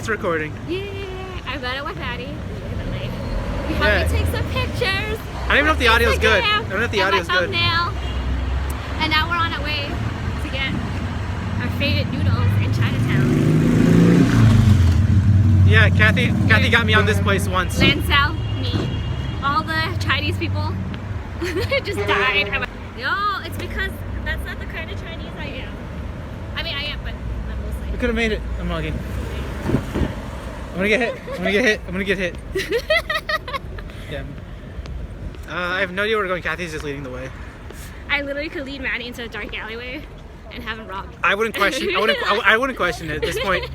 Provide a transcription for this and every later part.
It's recording. Yeah, I met it with Maddie. We have to take some pictures. I don't even know if the audio's good. I don't know if the audio's good. And now we're on our way to get our favorite noodles in Chinatown. Yeah, Kathy got me on this place once. Lansao, me, all the Chinese people just died. I went, no, it's because that's not the kind of Chinese I am. I mean, I am, but not mostly. We could have made it. I'm mugging. I'm gonna get hit. I'm gonna get hit. I'm gonna get hit. Yeah. I have no idea where we're going. Kathy's just leading the way. I literally could lead Maddie into a dark alleyway and have him robbed. I wouldn't question. I wouldn't question it at this point.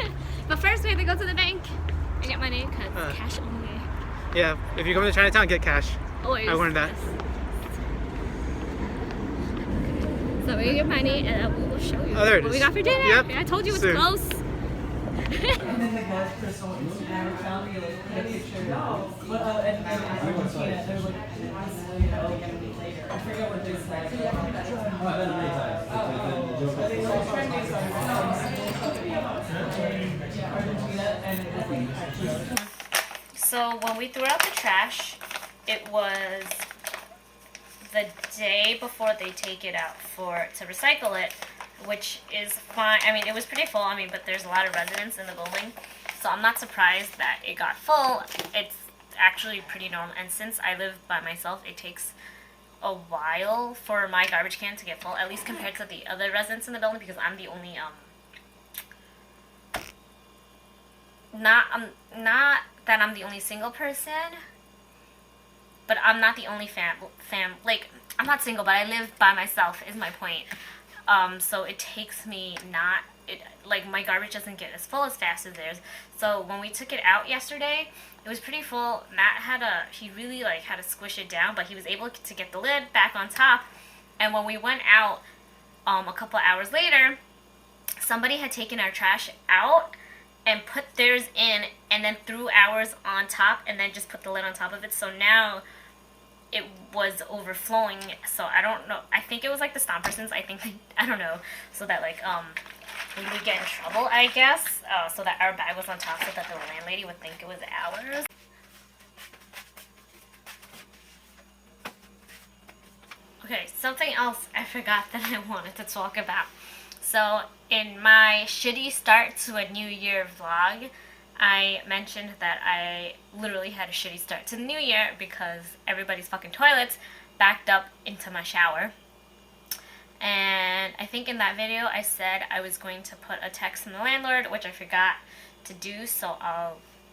But first, we have to go to the bank and get money because cash only. Yeah, if you're going to Chinatown, get cash. Always. I learned that. So we get money and we will show you what we got for dinner. Yep. I told you it was Soon. close. And then the guy's personal Instagram account, you like put a picture. But and Argentina, there's like you know, like a week later. I forget what this like. So when we threw out the trash, it was the day before they take it out to recycle it, which is fine. I mean, it was pretty full. I mean, but there's a lot of residents in the building, so I'm not surprised that it got full. It's actually pretty normal, and since I live by myself, it takes a while for my garbage can to get full, at least compared to the other residents in the building, because I'm the only not that I'm the only single person, but I'm not the only like, I'm not single, but I live by myself, is my point. So it takes me like, my garbage doesn't get as full as fast as theirs. So when we took it out yesterday, it was pretty full. Matt he really like had to squish it down, but he was able to get the lid back on top. And when we went out, a couple hours later, somebody had taken our trash out and put theirs in, and then threw ours on top, and then just put the lid on top of it. So now it was overflowing. So I don't know. I think it was like the stompersons. I don't know. So that like we would get in trouble, I guess. So that our bag was on top, so that the landlady would think it was ours. Okay, something else I forgot that I wanted to talk about. So in my shitty start to a new year vlog, I mentioned that I literally had a shitty start to the new year because everybody's fucking toilets backed up into my shower. And I think in that video I said I was going to put a text from the landlord, which I forgot to do, so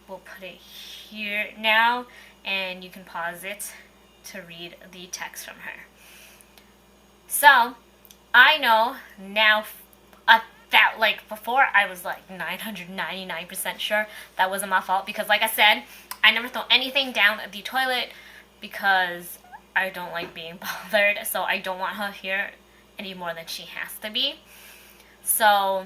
we'll put it here now, and you can pause it to read the text from her. So I know now that, like, before I was like 999% sure that wasn't my fault, because like I said, I never throw anything down the toilet because I don't like being bothered, so I don't want her here any more than she has to be. So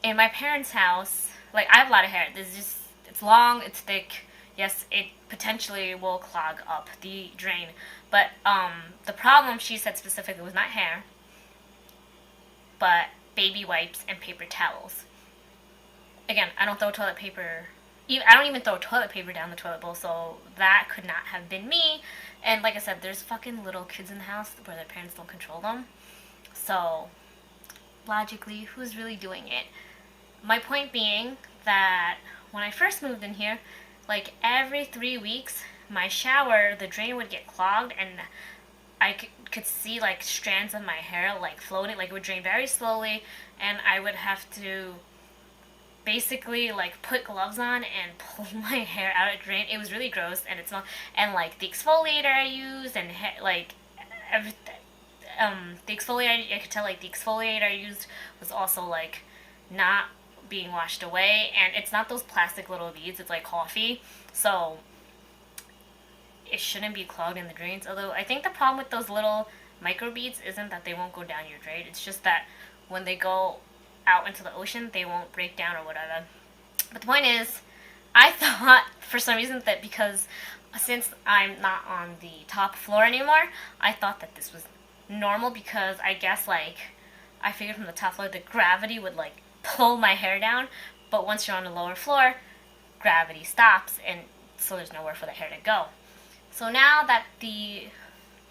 in my parents' house, like, I have a lot of hair. It's long, it's thick. Yes, it potentially will clog up the drain, but the problem, she said specifically, was not hair, but baby wipes and paper towels. Again, I don't throw toilet paper. I don't even throw toilet paper down the toilet bowl, so that could not have been me. And like I said, there's fucking little kids in the house where their parents don't control them. So logically, who's really doing it? My point being that when I first moved in here, like every 3 weeks, my shower, the drain would get clogged, and I could see like strands of my hair like floating, like it would drain very slowly, and I would have to basically like put gloves on and pull my hair out of the drain. It was really gross, and it smelled. And like the exfoliator I used, and like everything, the exfoliator, I could tell like the exfoliator I used was also like not being washed away, and it's not those plastic little beads, it's like coffee, so it shouldn't be clogged in the drains. Although I think the problem with those little micro beads isn't that they won't go down your drain, it's just that when they go out into the ocean, they won't break down or whatever. But the point is, I thought for some reason that because since I'm not on the top floor anymore, I thought that this was normal, because I guess like I figured from the top floor the gravity would like pull my hair down, but once you're on the lower floor, gravity stops, and so there's nowhere for the hair to go. So now that the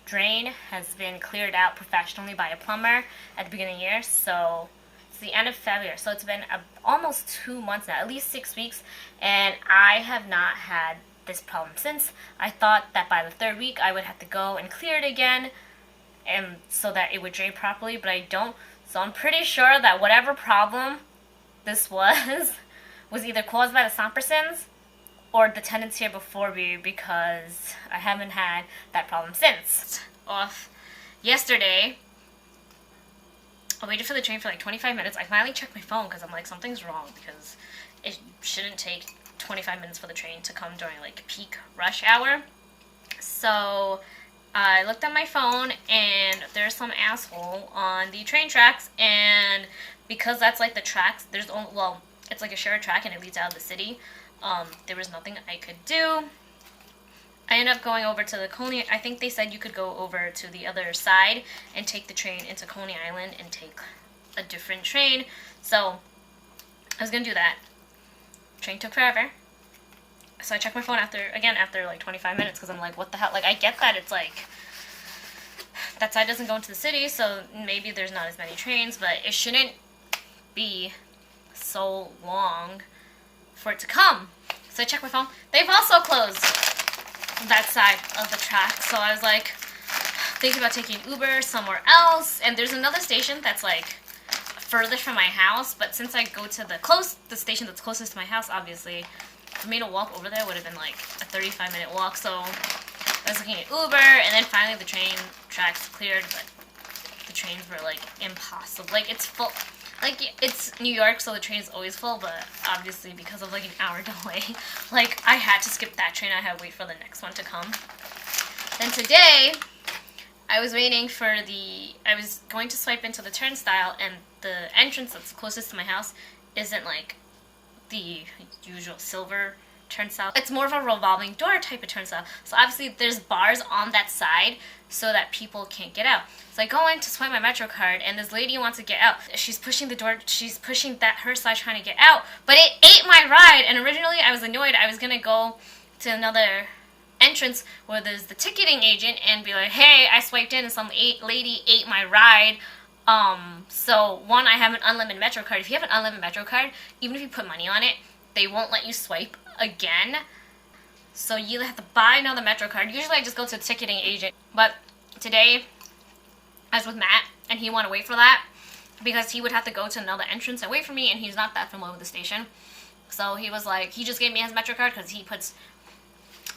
drain has been cleared out professionally by a plumber at the beginning of the year, so it's the end of February, so it's been almost 2 months now, at least 6 weeks, and I have not had this problem since. I thought that by the 3rd week I would have to go and clear it again, and so that it would drain properly, but I don't. So I'm pretty sure that whatever problem this was either caused by the Sompersons or the tenants here before me, because I haven't had that problem since. Off yesterday, I waited for the train for like 25 minutes. I finally checked my phone because I'm like, something's wrong, because it shouldn't take 25 minutes for the train to come during like peak rush hour. So I looked at my phone and there's some asshole on the train tracks, and because that's like the tracks, there's only, well, it's like a shared track and it leads out of the city. There was nothing I could do. I ended up going over to the Coney. I think they said you could go over to the other side and take the train into Coney Island and take a different train. So I was gonna do that. Train took forever. So I checked my phone after like 25 minutes, because I'm like, what the hell? Like, I get that it's like that side doesn't go into the city, so maybe there's not as many trains, but it shouldn't be so long for it to come. So I checked my phone. They've also closed that side of the track, so I was like thinking about taking Uber somewhere else, and there's another station that's like further from my house, but since I go to the station that's closest to my house, obviously for me to walk over there would have been like a 35-minute walk. So I was looking at Uber, and then finally the train tracks cleared, but the trains were like impossible. Like, it's full. Like, it's New York, so the train is always full, but obviously because of like an hour delay, like, I had to skip that train. I had to wait for the next one to come. Then today, I was waiting for I was going to swipe into the turnstile, and the entrance that's closest to my house isn't like the usual silver turnstile. It's more of a revolving door type of turnstile. So obviously there's bars on that side so that people can't get out. So I go in to swipe my Metro card, and this lady wants to get out. She's pushing the door, she's pushing her side trying to get out, but it ate my ride. And originally I was annoyed. I was gonna go to another entrance where there's the ticketing agent and be like, hey, I swiped in and some lady ate my ride. So one, I have an unlimited Metro card. If you have an unlimited Metro card, even if you put money on it, they won't let you swipe again. So you have to buy another Metro card. Usually I just go to the ticketing agent, but today I was with Matt, and he wanted to wait for that because he would have to go to another entrance and wait for me, and he's not that familiar with the station. So he was like, he just gave me his Metro card because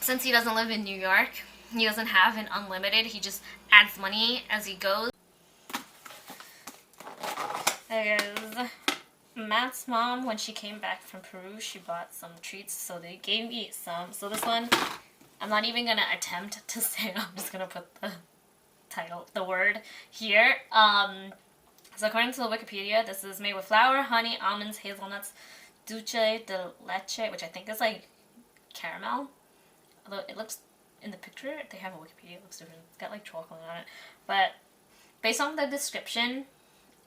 since he doesn't live in New York, he doesn't have an unlimited. He just adds money as he goes. There's Matt's mom, when she came back from Peru, she bought some treats, so they gave me some. So this one, I'm not even gonna attempt to say. I'm just gonna put the title, the word here. So according to the Wikipedia, this is made with flour, honey, almonds, hazelnuts, dulce de leche, which I think is like caramel. Although it looks, in the picture they have a Wikipedia, it looks different. It's got like chocolate on it. But based on the description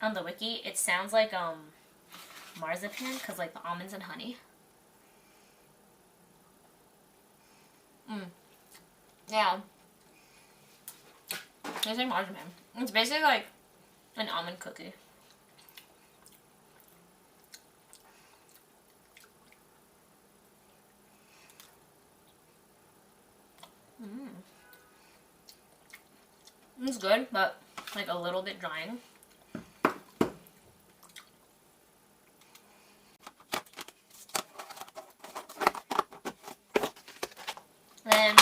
on the wiki, it sounds like marzipan, because like the almonds and honey. Yeah. It's like marzipan. It's basically like an almond cookie. It's good, but like a little bit drying. Then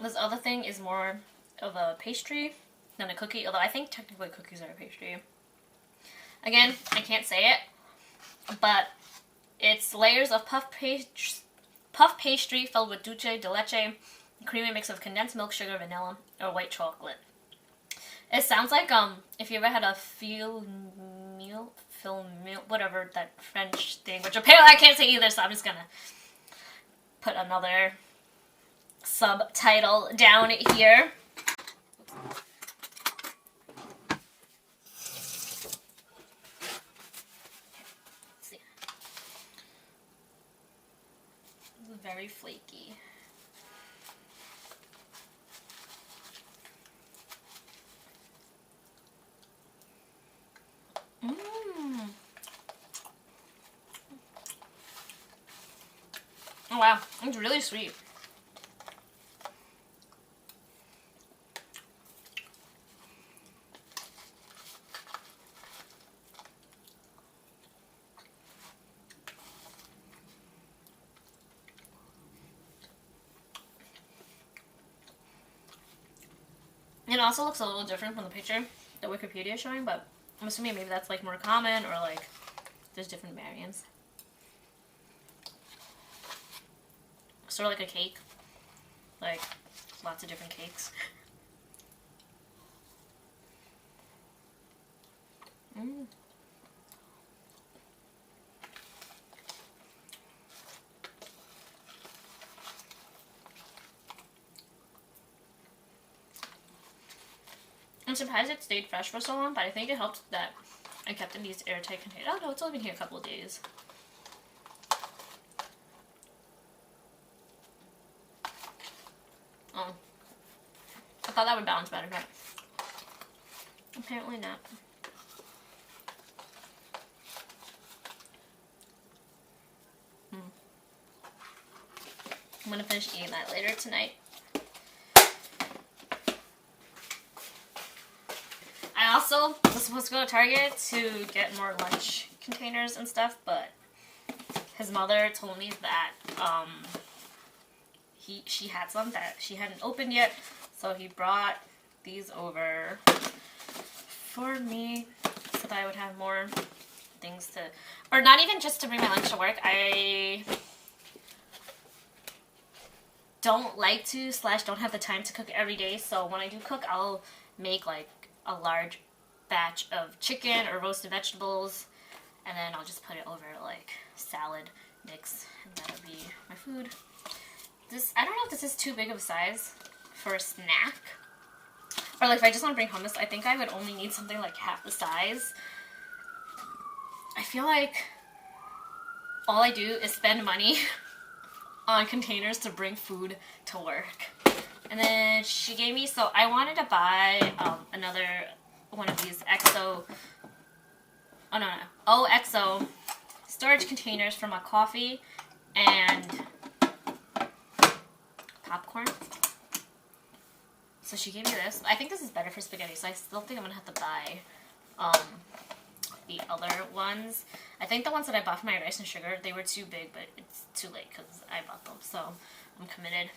this other thing is more of a pastry than a cookie, although I think technically cookies are a pastry. Again, I can't say it, but it's layers of puff pastry filled with dulce de leche, a creamy mix of condensed milk, sugar, vanilla, or white chocolate. It sounds like if you ever had a fil meal, whatever that French thing, which apparently I can't say either, so I'm just gonna put another subtitle down here. very flaky. Mmm. Oh wow, it's really sweet. It also looks a little different from the picture that Wikipedia is showing, but I'm assuming maybe that's like more common or like there's different variants. Sort of like a cake. Like lots of different cakes. Mm. I'm surprised it stayed fresh for so long, but I think it helped that I kept in these airtight containers. Oh no, it's only been here a couple of days. Oh. I thought that would balance better, but apparently not. I'm gonna finish eating that later tonight. I also was supposed to go to Target to get more lunch containers and stuff, but his mother told me that she had some that she hadn't opened yet, so he brought these over for me so that I would have more things to, or not even just to bring my lunch to work. I don't like to / don't have the time to cook every day, so when I do cook, I'll make like a large batch of chicken or roasted vegetables, and then I'll just put it over like salad mix, and that'll be my food. This, I don't know if this is too big of a size for a snack, or like if I just want to bring hummus, I think I would only need something like half the size. I feel like all I do is spend money on containers to bring food to work. And then she gave me, so I wanted to buy another one of these OXO storage containers for my coffee and popcorn. So she gave me this. I think this is better for spaghetti, so I still think I'm gonna have to buy the other ones. I think the ones that I bought for my rice and sugar, they were too big, but it's too late because I bought them, so I'm committed.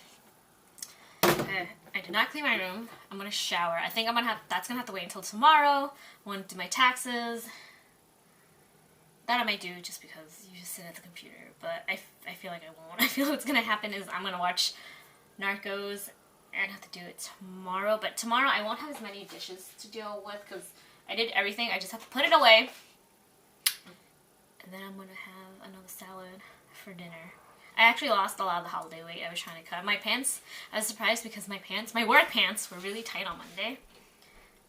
I did not clean my room. I'm gonna shower. I think that's gonna have to wait until tomorrow. I'm gonna do my taxes. That I might do just because you just sit at the computer, but I feel like I won't. I feel what's gonna happen is I'm gonna watch Narcos and have to do it tomorrow, but tomorrow I won't have as many dishes to deal with because I did everything. I just have to put it away, and then I'm gonna have another salad for dinner. I actually lost a lot of the holiday weight I was trying to cut. My pants, I was surprised because my work pants were really tight on Monday.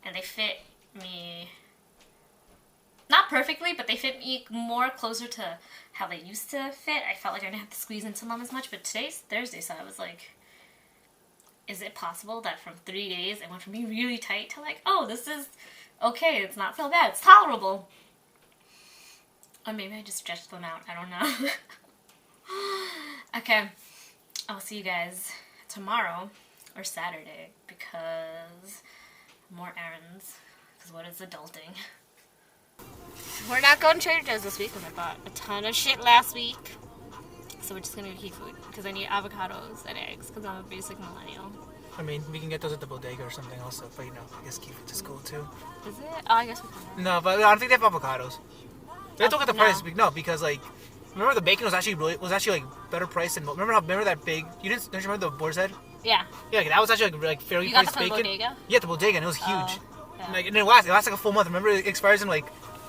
And they fit me, not perfectly, but they fit me more closer to how they used to fit. I felt like I didn't have to squeeze into them as much, but today's Thursday, so I was like, is it possible that from 3 days it went from being really tight to like, oh, this is okay, it's not so bad, it's tolerable. Or maybe I just stretched them out, I don't know. Okay, I'll see you guys tomorrow or Saturday because more errands. Because what is adulting? We're not going to Trader Joe's this week because I bought a ton of shit last week. So we're just going to keep food because I need avocados and eggs because I'm a basic millennial. I mean, we can get those at the bodega or something also, but you know, I guess keep it is cool too. Is it? Oh, I guess we can. No, but I don't think they have avocados. They don't get the price. No, because like, remember the bacon was actually like better priced than. Remember that big? Don't you remember the boar's head? Yeah. Yeah, that was actually like fairly you got priced that from bacon. Bodega? Yeah, the bodega, and it was huge. Yeah. Like, and it lasts like a full month. Remember, it expires in like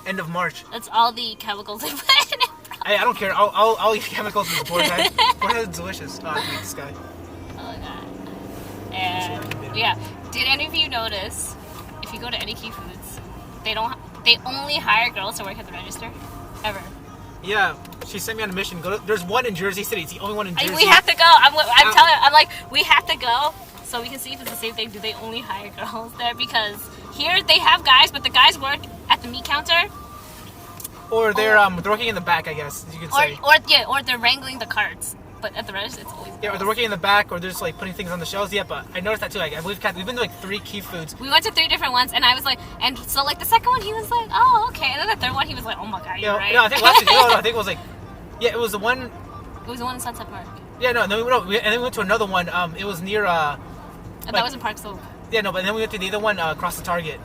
end of March. That's all the chemicals they put in it. I don't care. I'll eat chemicals with the boar's head. Boar's head is delicious. Oh, I hate this guy. Oh god. And yeah, did any of you notice if you go to any Key Foods, they only hire girls to work at the register ever. Yeah, she sent me on a mission. There's one in Jersey City. It's the only one in Jersey. We have to go. I'm telling you, I'm like, we have to go so we can see if it's the same thing. Do they only hire girls there? Because here they have guys, but the guys work at the meat counter. Or they're working in the back, I guess you could say. Or they're wrangling the carts. But at the register, it's always girls. Yeah, or they're working in the back, or they're just like putting things on the shelves. Yeah, but I noticed that too. Like, we've been to like 3 key foods. We went to 3 different ones, and I was like, and so like the second one, he was like, oh, okay, and then the third one, he was like, oh my god, you're right. Yeah, I think last week, I think it was like, yeah, it was the one. It was the one in Sunset Park. Yeah, no, and then we went to another one. It was near. That was in Park Slope. Yeah, no, but then we went to the other one across the Target.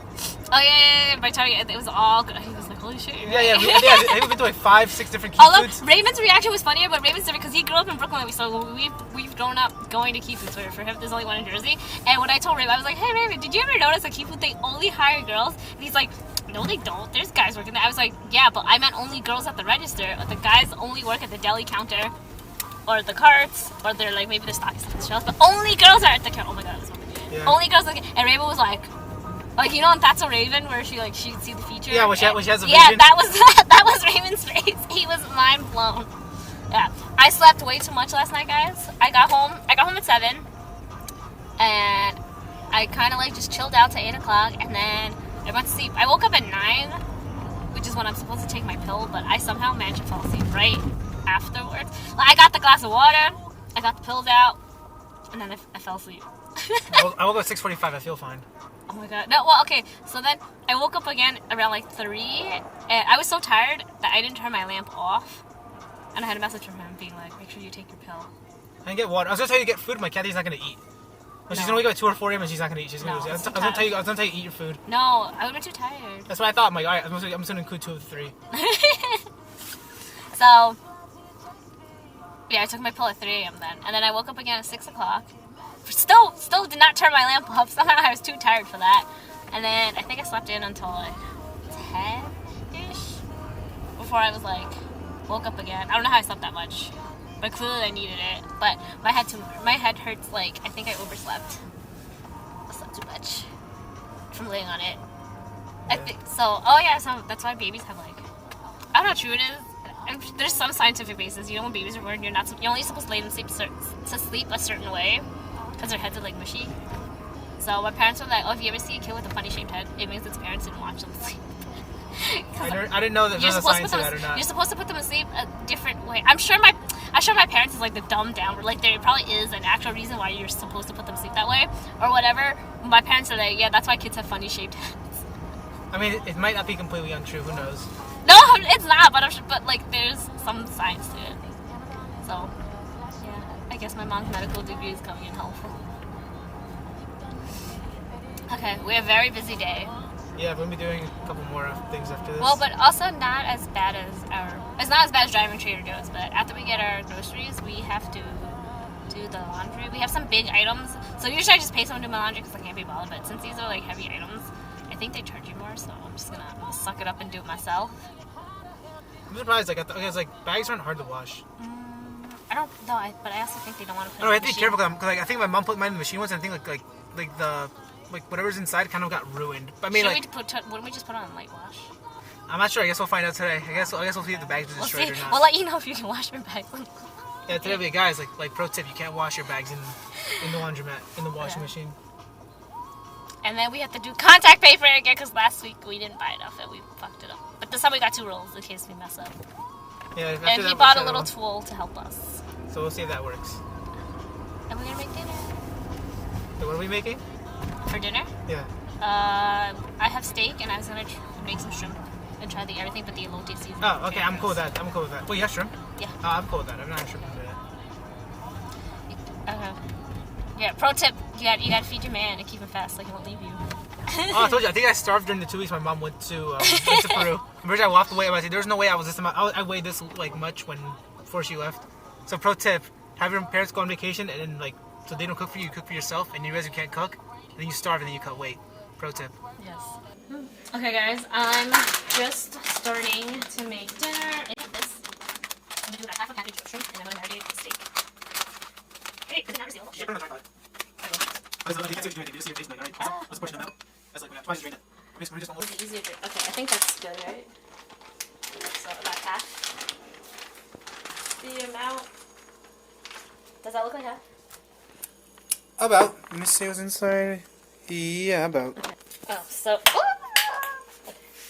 Oh yeah, by Target, it was all good. He was like, holy shit, you're right. Yeah, I think we've been to like 5, 6 different key foods. Raymond's reaction was funnier, but Raymond's different because he grew up in Brooklyn, so we've grown up going to key foods. For him, there's only one in Jersey. And when I told Raymond, I was like, hey Raymond, did you ever notice at key food they only hire girls? And he's like, no, they don't. There's guys working there. I was like, yeah, but I meant only girls at the register. The guys only work at the deli counter, or the carts, or they're like maybe they're stocking stuff on the shelves. But only girls are at the counter. Oh my god, it was funny. Yeah. Only girls. And Raymond was like, you know, in That's a Raven, where she'd see the feature. Yeah, when she has a vision. Yeah, that was Raymond's face. He was mind blown. Yeah, I slept way too much last night, guys. I got home at 7, and I kind of like just chilled out to 8 o'clock, and then I went to sleep. I woke up at 9, which is when I'm supposed to take my pill, but I somehow managed to fall asleep right afterwards. I got the glass of water, I got the pills out, and then I fell asleep. I woke up at 6:45. I feel fine. Oh my god. No, well, okay. So then I woke up again around like 3, and I was so tired that I didn't turn my lamp off. And I had a message from him being like, make sure you take your pill. I didn't get water. I was gonna tell you to get food, but Kathy's not gonna eat. But she's gonna wake up at 2 or 4 a.m. and she's not gonna eat. She's gonna. I was gonna tell you to eat your food. No, I would be too tired. That's what I thought. I'm like, all right, I'm just gonna include 2 of the 3. So, yeah, I took my pill at 3 a.m. then, and then I woke up again at 6 o'clock. Still did not turn my lamp off. Somehow I was too tired for that. And then I think I slept in until like 10-ish before I was like woke up again. I don't know how I slept that much, but clearly I needed it. But my head hurts. Like I think I overslept. I slept too much from laying on it. I think so. Oh yeah, so that's why babies have like, I don't know how true it is. There's some scientific basis. You know, when babies are born, you're only supposed to lay them to sleep a certain way. Because their heads are like mushy. So my parents were like, oh, if you ever see a kid with a funny shaped head, it means its parents didn't watch them sleep. I didn't know that there's a science to that or not. You're supposed to put them to sleep a different way. I'm sure my parents is like the dumbed down. Like there probably is an actual reason why you're supposed to put them to sleep that way or whatever. My parents are like, yeah, that's why kids have funny shaped heads. I mean, it might not be completely untrue. Who knows? No, it's not. But like there's some science to it. So. I guess my mom's medical degree is coming in helpful. Okay, we have a very busy day. Yeah, we'll be doing a couple more things after this. Well, but also not as bad as it's not as bad as driving Trader Joe's, but after we get our groceries, we have to do the laundry. We have some big items, so usually I just pay someone to do my laundry because I can't be bothered, but since these are like heavy items, I think they charge you more, so I'm just gonna suck it up and do it myself. I'm surprised, like, I guess like bags aren't hard to wash. I don't know, but I also think they don't want to put I have to be careful because like, I think my mom put mine in the machine once and I think like the whatever's inside kind of got ruined. But I mean, wouldn't we just put on light wash? I'm not sure. I guess we'll find out today. I guess we'll see if the bags are destroyed or not. We'll let you know if you can wash your bags. Yeah, today, but guys, like pro tip, you can't wash your bags in the laundromat, in the washing machine. And then we have to do contact paper again because last week we didn't buy enough and we fucked it up. But this time we got 2 rolls in case we mess up. Yeah, and he bought a little tool to help us. So we'll see if that works. And we're gonna make dinner. So what are we making? For dinner? Yeah. I have steak and I was gonna make some shrimp and try everything but the elote seasoning. Oh, okay, I'm cool with that. Well, you have shrimp? Yeah. Oh, I'm cool with that. I'm not shrimp with it. Yeah, pro tip, you gotta feed your man and keep him fast so he won't leave you. Oh, I told you, I think I starved during the 2 weeks my mom went to Peru. I'm pretty sure I walked away. I said, there's no way I was this amount. I weighed this like much before she left. So pro tip, have your parents go on vacation and then so they don't cook for you, you cook for yourself, and you realize you can't cook, and then you starve and then you cut weight. Pro tip. Yes. Okay guys, I'm just starting to make dinner. This. I'm gonna do about half a package of shrimp and I'm gonna marinate the steak. Hey, is it not resealable? Shit. Is it easier to drink? Okay, I think that's good, right? So about half. the amount. Does that look like that? About. Let me see what's inside. Yeah, about. Okay. Oh, so.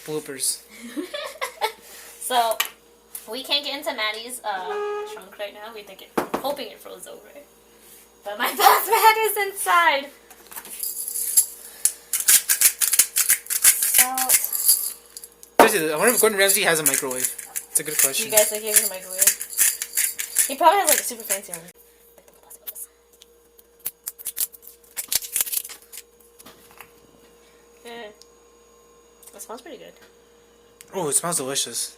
Bloopers. So, we can't get into Maddie's trunk right now. Hoping it froze over. But my best mat is inside. Salt. I wonder if Gordon Ramsay has a microwave. It's a good Do question. you guys think he has a microwave? He probably has like a super fancy one. Yeah. It smells pretty good. Oh, it smells delicious.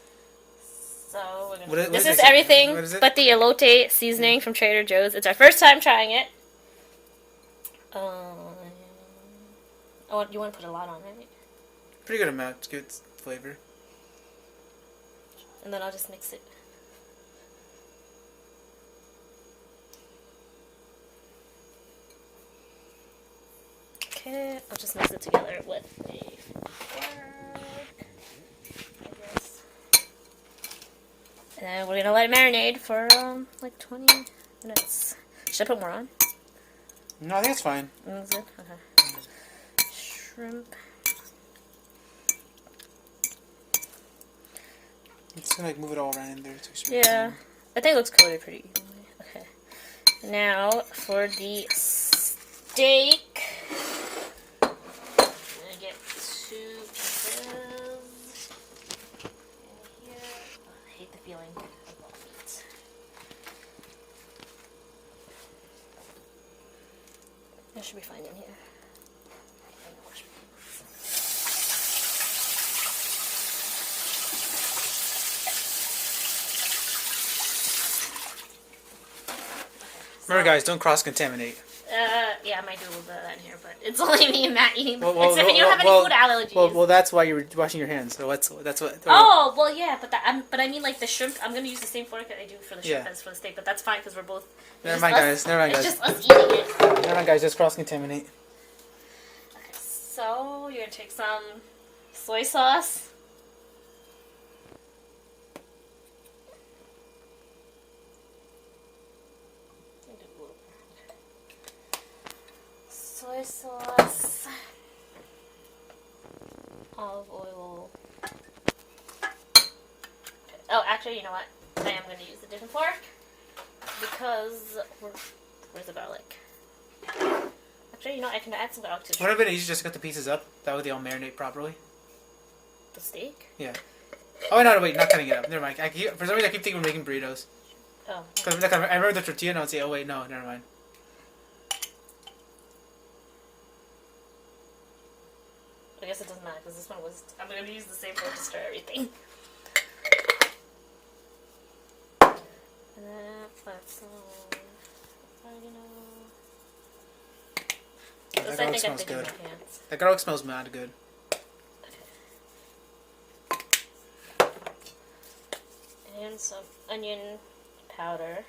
So we're gonna. What This is is it? everything What is it? but the elote seasoning from Trader Joe's. It's our first time trying it. You want to put a lot on it, Pretty good amount. It's good flavor. and then I'll just mix it. Okay, I'll just mix it together with a fork, I guess. And then we're gonna let it marinate for like 20 minutes. Should I put more on? No, I think it's fine. Is it? Okay. Shrimp. It's gonna like move it all around in there. Yeah, I think it looks coated pretty evenly. Okay. Now for the steak. I'm gonna get 2 pieces. In here. Oh, I hate the feeling of raw meat. That should be fine in here. Remember, guys, don't cross-contaminate. Yeah, I might do a little bit of that in here, but it's only me and Matt eating. Well, Except if you don't have any food allergies. Well, that's why you were washing your hands. So that's what. Oh, well, yeah, but I mean, like, the shrimp, I'm going to use the same fork that I do for the shrimp Yeah. as for the steak, but that's fine, because we're both... Never mind, guys. It's just us eating it. Never mind, guys. Just cross-contaminate. Okay, so, you're going to take some soy sauce. Soy sauce. Olive oil. Oh, actually, you know what? I am going to use a different fork because where's the garlic? Actually, you know, I can add some garlic to Wouldn't it have been easy just to cut the pieces up? That way they all marinate properly. the steak. Yeah. Oh no, wait, not cutting it up. Never mind. For some reason, I keep thinking we're making burritos. Oh. Cause I remember the tortilla, and I would say, oh wait, no, never mind. I guess it doesn't matter because this one was. I'm going to use the same fork to stir everything. And then put some oregano. This I think I smells did in good. my hands. That garlic smells mad good. And some onion powder.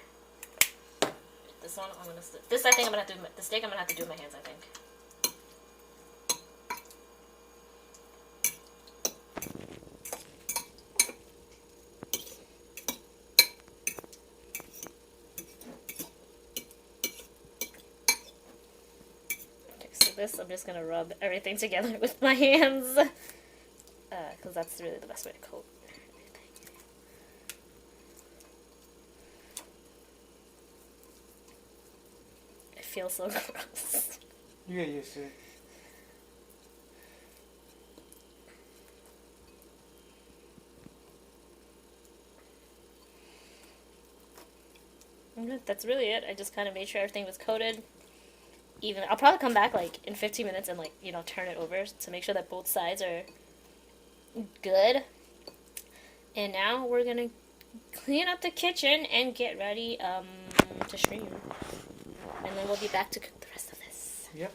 This one I'm gonna. This I think I'm gonna have to. The steak I'm gonna have to do with my hands. I think. Okay, so this I'm just gonna rub everything together with my hands, because that's really the best way to coat. Feels so gross. You get used to it. That's really it. I just kind of made sure everything was coated. Even I'll probably come back like in 15 minutes and like turn it over to make sure that both sides are good. And now we're gonna clean up the kitchen and get ready to stream. And then we'll be back to cook the rest of this. Yep.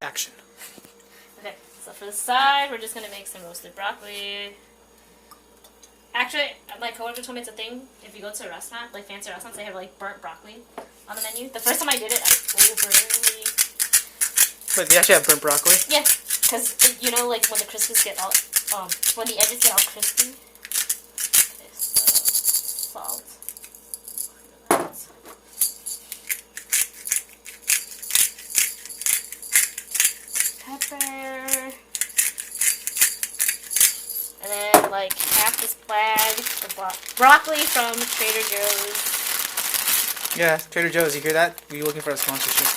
Action. Okay, so for the side, we're just gonna make some roasted broccoli. Actually, my coworker told me it's a thing. If you go to a restaurant, like fancy restaurants, they have like burnt broccoli on the menu. The first time I did it, I overly. Wait, they actually have burnt broccoli? Yeah, because like when the crispies get all, when the edges get all crispy. Okay, so salt. Pepper. And then like half this bag of broccoli from Trader Joe's. Yeah, Trader Joe's, you hear that? We looking for a sponsorship.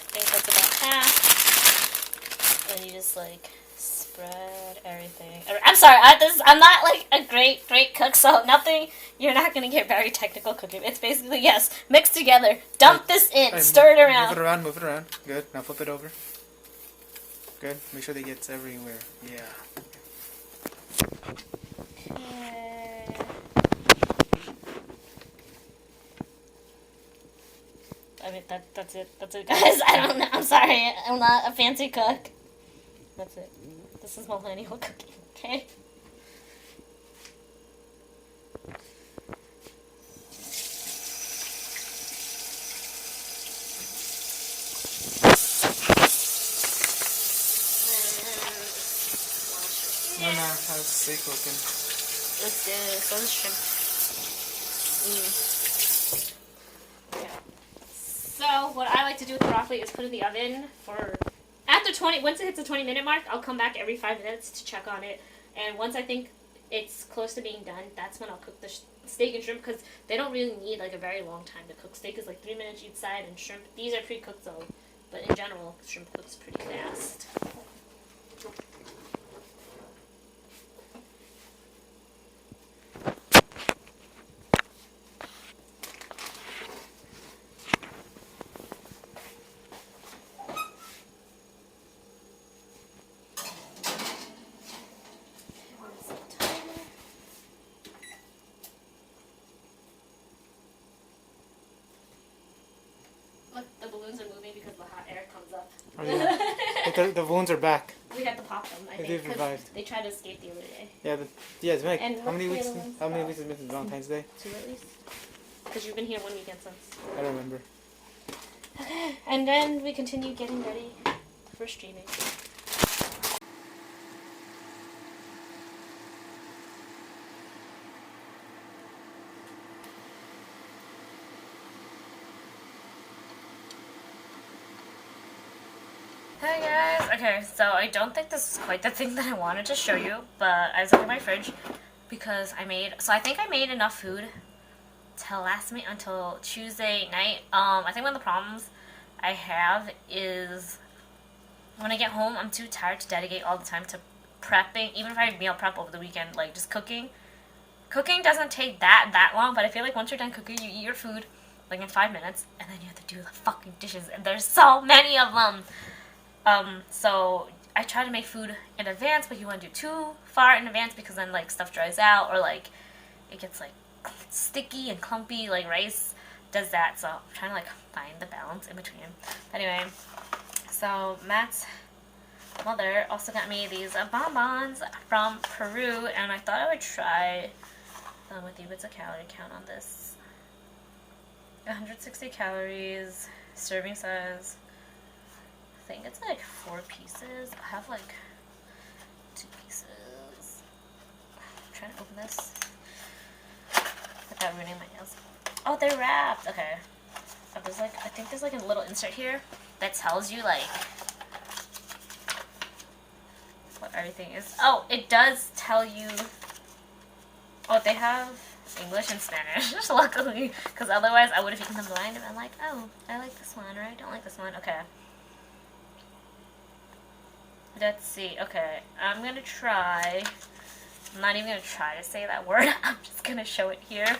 I think that's about half. And you just like spread everything. I'm sorry, I'm not like a great cook, so nothing. You're not gonna get very technical cooking. It's basically yes, mix together, dump this in, stir it around. Move it around. Good. Now flip it over. Good. Make sure that it gets everywhere. Yeah. Okay. I mean that's it. That's it, guys. I don't know. I'm sorry. I'm not a fancy cook. That's it. This is millennial cooking. Okay. No, how's steak looking? Let's do so the shrimp. Yeah. So what I like to do with broccoli is put it in the oven for after 20. Once it hits the 20-minute mark, I'll come back every 5 minutes to check on it. And once I think it's close to being done, that's when I'll cook the steak and shrimp because they don't really need like a very long time to cook. Steak is like 3 minutes each side, and shrimp these are pre-cooked though. But in general, shrimp cooks pretty fast. Look, the balloons are moving because the hot air comes up. Oh, yeah. the balloons are back. We had to pop them, I think, They've revived. they tried to escape the other day. Yeah, it's been like, And how many look, weeks? the other ones. How many weeks has it been since Valentine's Day? 2 at least. Because you've been here 1 weekend since. I don't remember. Okay, and then we continue getting ready for streaming. Hey guys! Okay, so I don't think this is quite the thing that I wanted to show you, but I was looking at my fridge because I think I made enough food to last me until Tuesday night. I think one of the problems I have is when I get home, I'm too tired to dedicate all the time to prepping, even if I meal prep over the weekend, like just cooking. Cooking doesn't take that long, but I feel like once you're done cooking, you eat your food like in 5 minutes, and then you have to do the fucking dishes, and there's so many of them. So I try to make food in advance, but you want to do too far in advance because then like stuff dries out or like it gets like sticky and clumpy, like rice does that. So I'm trying to like find the balance in between. Anyway, so Matt's mother also got me these bonbons from Peru, and I thought I would try them with you. What's the calorie count on this? 160 calories, serving size. I think it's like 4 pieces. I have like 2 pieces. I'm trying to open this without ruining my nails. Oh, they're wrapped. Okay. Oh, there's like, I think there's like a little insert here that tells you like what everything is. Oh, it does tell you. Oh, they have English and Spanish, luckily, because otherwise I would have eaten them blind and been like, oh, I like this one or I don't like this one. Okay. Let's see. Okay, I'm gonna try. I'm not even gonna try to say that word. I'm just gonna show it here.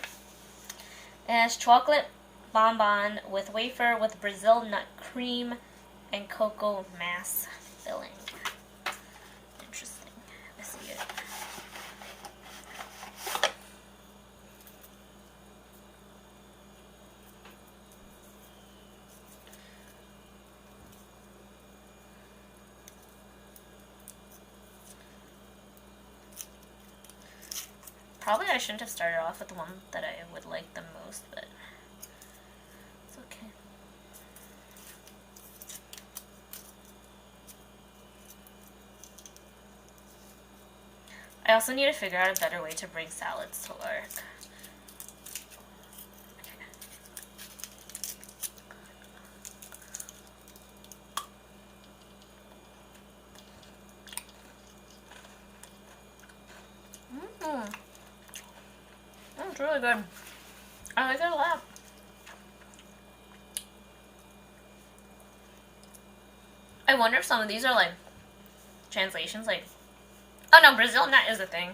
It has chocolate bonbon with wafer with Brazil nut cream and cocoa mass filling. Interesting. Let's see it. Probably I shouldn't have started off with the one that I would like the most, but it's okay. I also need to figure out a better way to bring salads to work. It's really good. I like it a lot. I wonder if some of these are like translations, like, oh no, Brazil nut is a thing.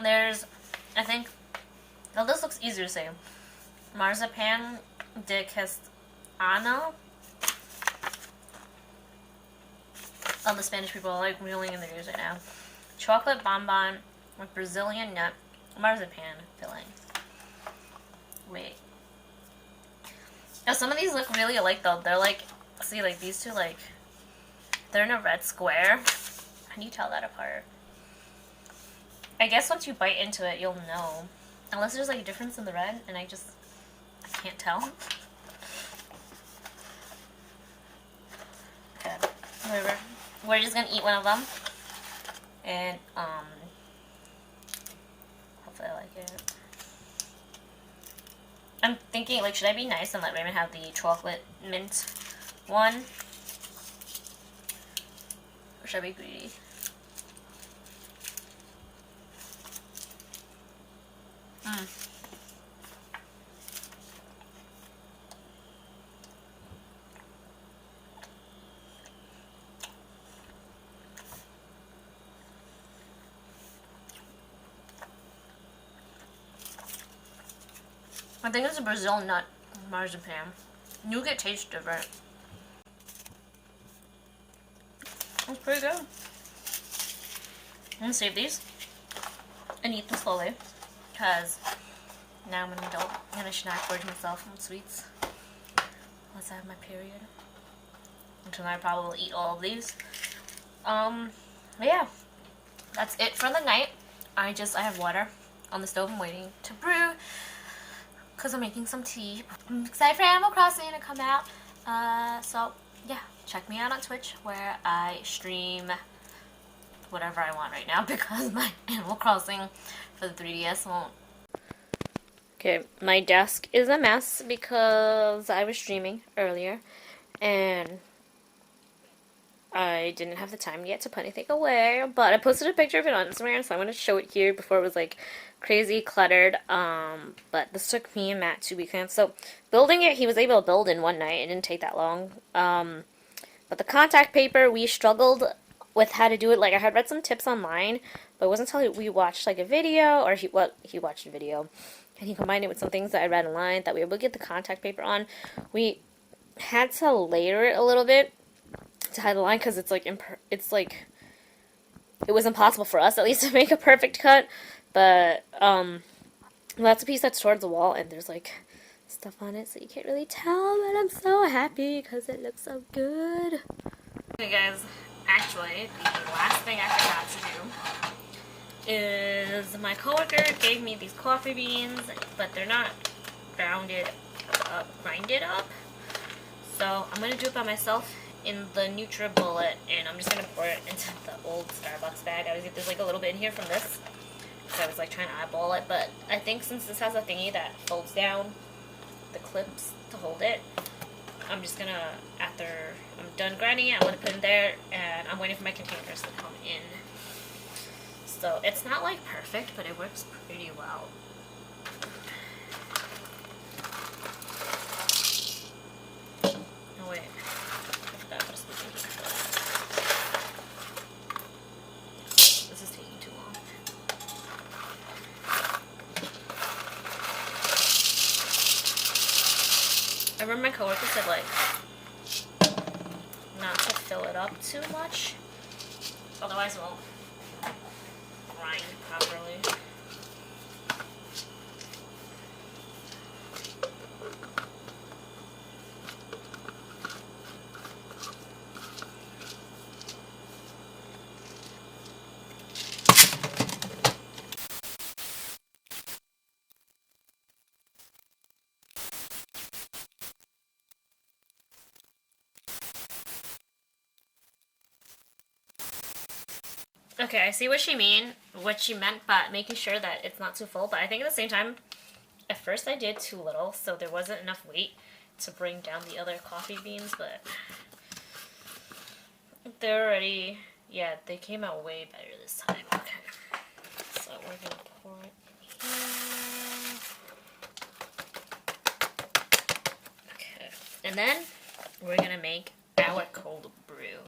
There's, I think, well, this looks easier to say. Marzipan de Castano. All the Spanish people are like reeling in their ears right now. Chocolate bonbon with Brazilian nut marzipan filling. Wait. Now some of these look really alike though. They're like, see, like these two, like, they're in a red square. How do you tell that apart? I guess once you bite into it, you'll know. Unless there's like a difference in the red, and I can't tell. Okay, whatever. We're just gonna eat one of them, and hopefully I like it. I'm thinking, like, should I be nice and let Raymond have the chocolate mint one, or should I be greedy? I think it's a Brazil nut marzipan. Nougat tastes different. It's pretty good. I'm gonna save these and eat them slowly, because now I'm an adult. I'm gonna snack gorge myself on sweets once I have my period. Until I probably will eat all of these. But yeah, that's it for the night. I have water on the stove. I'm waiting to brew because I'm making some tea. I'm excited for Animal Crossing to come out. So yeah, check me out on Twitch where I stream whatever I want right now because my Animal Crossing for the 3DS won't. Okay, my desk is a mess because I was streaming earlier and I didn't have the time yet to put anything away, but I posted a picture of it on Instagram, so I want to show it here before it was like crazy cluttered. But this took me and Matt 2 weekends. So building it, he was able to build in one night. It didn't take that long. But the contact paper, we struggled with how to do it. Like, I had read some tips online, but it wasn't until we watched like a video, or he watched a video, and he combined it with some things that I read online that we were able to get the contact paper on. We had to layer it a little bit to hide the line because it's like it was impossible for us at least to make a perfect cut. But that's a piece that's towards the wall and there's like stuff on it, so you can't really tell, but I'm so happy because it looks so good. Hey guys, actually the last thing I forgot to do is my coworker gave me these coffee beans, but they're not grinded up, so I'm gonna do it by myself in the NutriBullet, and I'm just gonna pour it into the old Starbucks bag. There's like a little bit in here from this, so I was like trying to eyeball it, but I think since this has a thingy that folds down the clips to hold it, I'm just gonna, after I'm done grinding it, I'm gonna put it in there, and I'm waiting for my containers to come in. So it's not like perfect, but it works pretty well. Oh wait. This is taking too long. I remember my coworker said like not to fill it up too much, otherwise it won't grind properly. Okay, I see what she meant by making sure that it's not too full. But I think at the same time, at first I did too little, so there wasn't enough weight to bring down the other coffee beans. But they're already, yeah, they came out way better this time. Okay, so we're gonna pour it here. Okay, and then we're gonna make our cold brew.